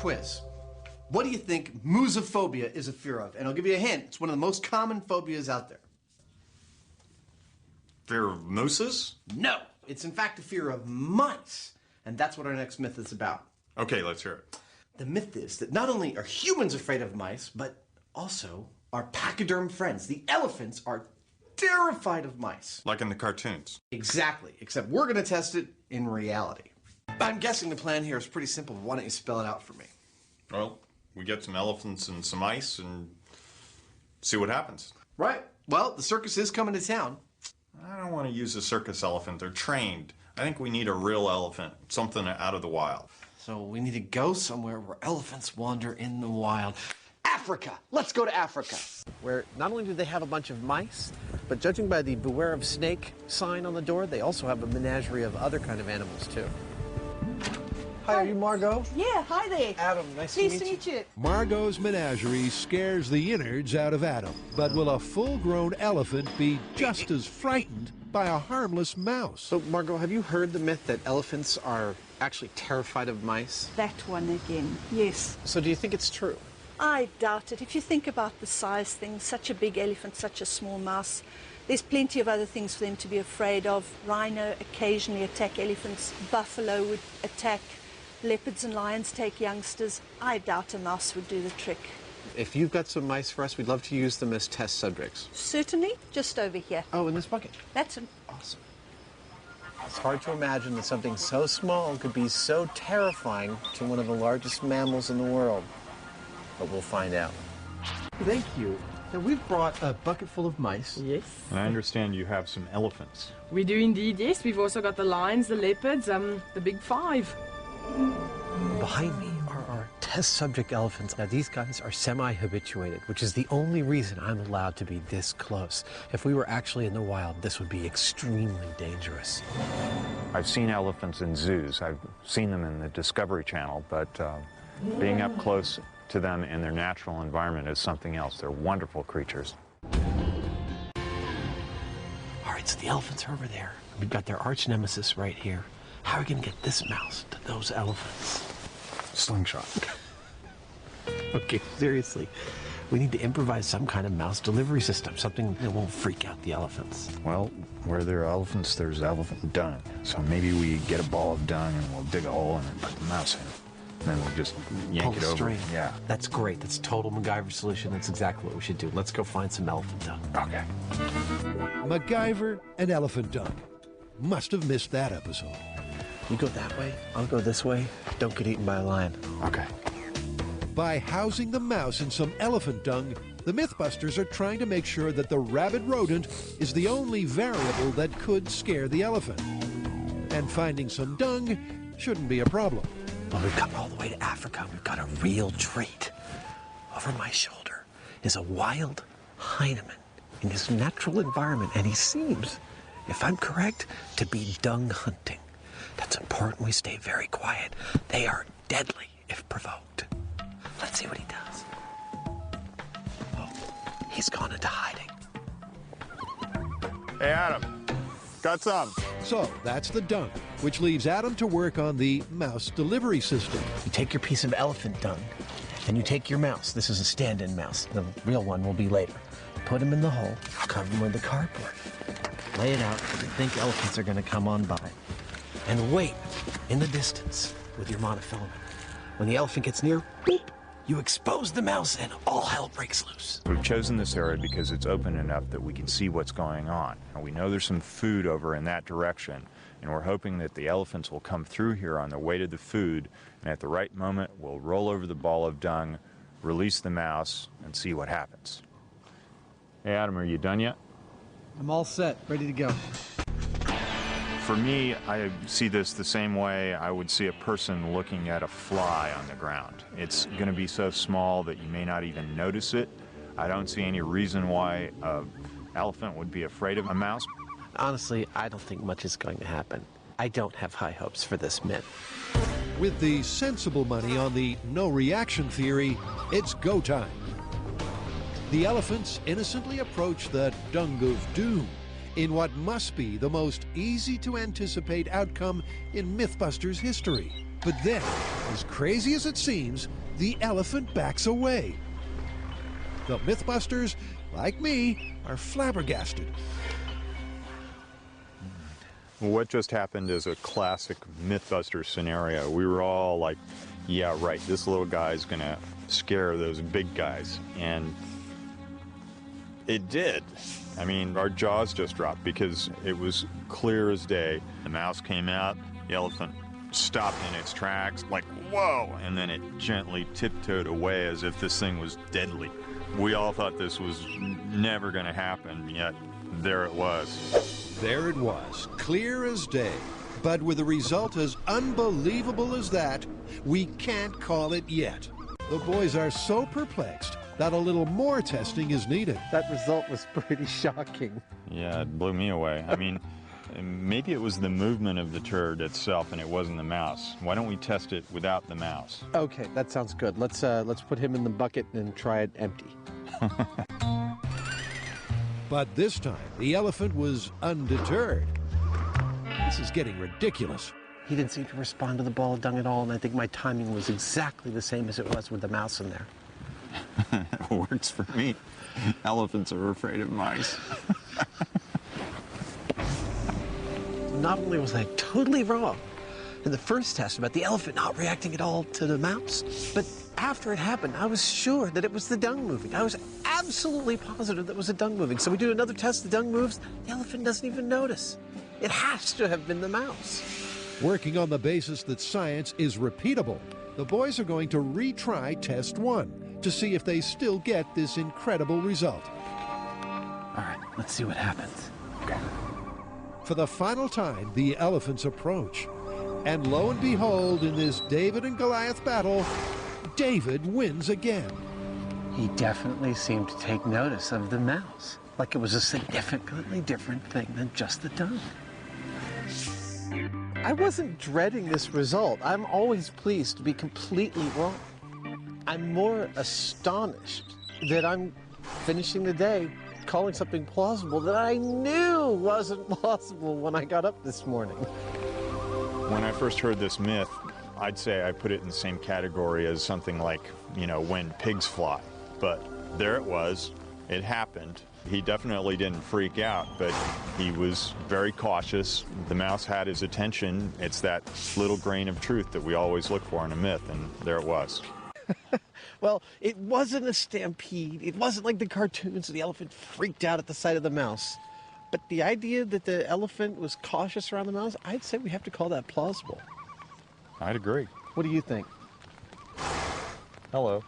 quiz. What do you think musophobia is a fear of? And I'll give you a hint. It's one of the most common phobias out there. Fear of mooses? No, it's in fact a fear of mice. And that's what our next myth is about. Okay, let's hear it. The myth is that not only are humans afraid of mice, but also our pachyderm friends, the elephants, are terrified of mice. Like in the cartoons. Exactly, except we're going to test it in reality. I'm guessing the plan here is pretty simple. Why don't you spell it out for me? Well, we get some elephants and some ice and see what happens. Right. Well, the circus is coming to town. I don't want to use a circus elephant. They're trained. I think we need a real elephant, something out of the wild. So we need to go somewhere where elephants wander in the wild. Africa! Let's go to Africa! Where not only do they have a bunch of mice, but judging by the beware of snake sign on the door, they also have a menagerie of other kind of animals too. Hi, are you Margot? Yeah, hi there. Adam, nice to meet you. Margot's menagerie scares the innards out of Adam, but will a full-grown elephant be just as frightened by a harmless mouse? So, Margot, have you heard the myth that elephants are actually terrified of mice? That one again, yes. So do you think it's true? I doubt it. If you think about the size thing, such a big elephant, such a small mouse, there's plenty of other things for them to be afraid of. Rhino occasionally attack elephants. Buffalo would attack. Leopards and lions take youngsters. I doubt a mouse would do the trick. If you've got some mice for us, we'd love to use them as test subjects. Certainly, just over here. Oh, in this bucket? That's an... Awesome. It's hard to imagine that something so small could be so terrifying to one of the largest mammals in the world. But we'll find out. Thank you. Now, we've brought a bucket full of mice. Yes. And I understand you have some elephants. We do indeed, yes. We've also got the lions, the leopards, the big five. Behind me are our test subject elephants. Now, these guys are semi-habituated, which is the only reason I'm allowed to be this close. If we were actually in the wild, this would be extremely dangerous. I've seen elephants in zoos. I've seen them in the Discovery Channel, but being up close to them in their natural environment is something else. They're wonderful creatures. All right, so the elephants are over there. We've got their arch nemesis right here. How are we going to get this mouse to those elephants? Slingshot. Okay, seriously. We need to improvise some kind of mouse delivery system, something that won't freak out the elephants. Well, where there are elephants, there's elephant dung. So maybe we get a ball of dung and we'll dig a hole in it and put the mouse in. And then we'll just yank it over. String. Yeah. That's great. That's a total MacGyver solution. That's exactly what we should do. Let's go find some elephant dung. Okay. MacGyver and elephant dung. Must have missed that episode. You go that way, I'll go this way. Don't get eaten by a lion. Okay. By housing the mouse in some elephant dung, the Mythbusters are trying to make sure that the rabid rodent is the only variable that could scare the elephant. And finding some dung shouldn't be a problem. Well, we've come all the way to Africa. We've got a real treat. Over my shoulder is a wild Heinemann in his natural environment, and he seems, if I'm correct, to be dung hunting. That's important we stay very quiet. They are deadly if provoked. Let's see what he does. Oh, he's gone into hiding. Hey, Adam. Got some. So that's the dung, which leaves Adam to work on the mouse delivery system. You take your piece of elephant dung, and you take your mouse. This is a stand-in mouse. The real one will be later. Put him in the hole, cover him with the cardboard. Lay it out, you think elephants are going to come on by. And wait in the distance with your monofilament. When the elephant gets near, boop, you expose the mouse and all hell breaks loose. We've chosen this area because it's open enough that we can see what's going on. And we know there's some food over in that direction, and we're hoping that the elephants will come through here on their way to the food, and at the right moment, we'll roll over the ball of dung, release the mouse, and see what happens. Hey, Adam, are you done yet? I'm all set, ready to go. For me, I see this the same way I would see a person looking at a fly on the ground. It's going to be so small that you may not even notice it. I don't see any reason why an elephant would be afraid of a mouse. Honestly, I don't think much is going to happen. I don't have high hopes for this myth. With the sensible money on the no reaction theory, it's go time. The elephants innocently approach the dung of doom in what must be the most easy to anticipate outcome in Mythbusters history. But then, as crazy as it seems, the elephant backs away. The Mythbusters, like me, are flabbergasted. What just happened is a classic Mythbusters scenario. We were all like, yeah, right, this little guy's gonna scare those big guys. And it did. I mean, our jaws just dropped because it was clear as day. The mouse came out, the elephant stopped in its tracks, like, whoa, and then it gently tiptoed away as if this thing was deadly. We all thought this was never gonna happen, yet there it was. There it was, clear as day. But with a result as unbelievable as that, we can't call it yet. The boys are so perplexed that a little more testing is needed. That result was pretty shocking. Yeah, it blew me away. I mean, maybe it was the movement of the turd itself and it wasn't the mouse. Why don't we test it without the mouse? Okay, that sounds good. Let's put him in the bucket and try it empty. But this time, the elephant was undeterred. This is getting ridiculous. He didn't seem to respond to the ball of dung at all, and I think my timing was exactly the same as it was with the mouse in there. It works for me. Elephants are afraid of mice. Not only was I totally wrong in the first test about the elephant not reacting at all to the mouse, but after it happened, I was sure that it was the dung moving. I was absolutely positive that it was the dung moving. So we do another test, the dung moves, the elephant doesn't even notice. It has to have been the mouse. Working on the basis that science is repeatable, the boys are going to retry test 1 to see if they still get this incredible result. All right, let's see what happens. Okay. For the final time, the elephants approach. And lo and behold, in this David and Goliath battle, David wins again. He definitely seemed to take notice of the mouse, like it was a significantly different thing than just the dung. I wasn't dreading this result. I'm always pleased to be completely wrong. I'm more astonished that I'm finishing the day calling something plausible that I knew wasn't plausible when I got up this morning. When I first heard this myth, I'd say I put it in the same category as something like, you know, when pigs fly. But there it was. It happened. He definitely didn't freak out, but he was very cautious. The mouse had his attention. It's that little grain of truth that we always look for in a myth, and there it was. Well, it wasn't a stampede. It wasn't like the cartoons where the elephant freaked out at the sight of the mouse. But the idea that the elephant was cautious around the mouse, I'd say we have to call that plausible. I'd agree. What do you think? Hello.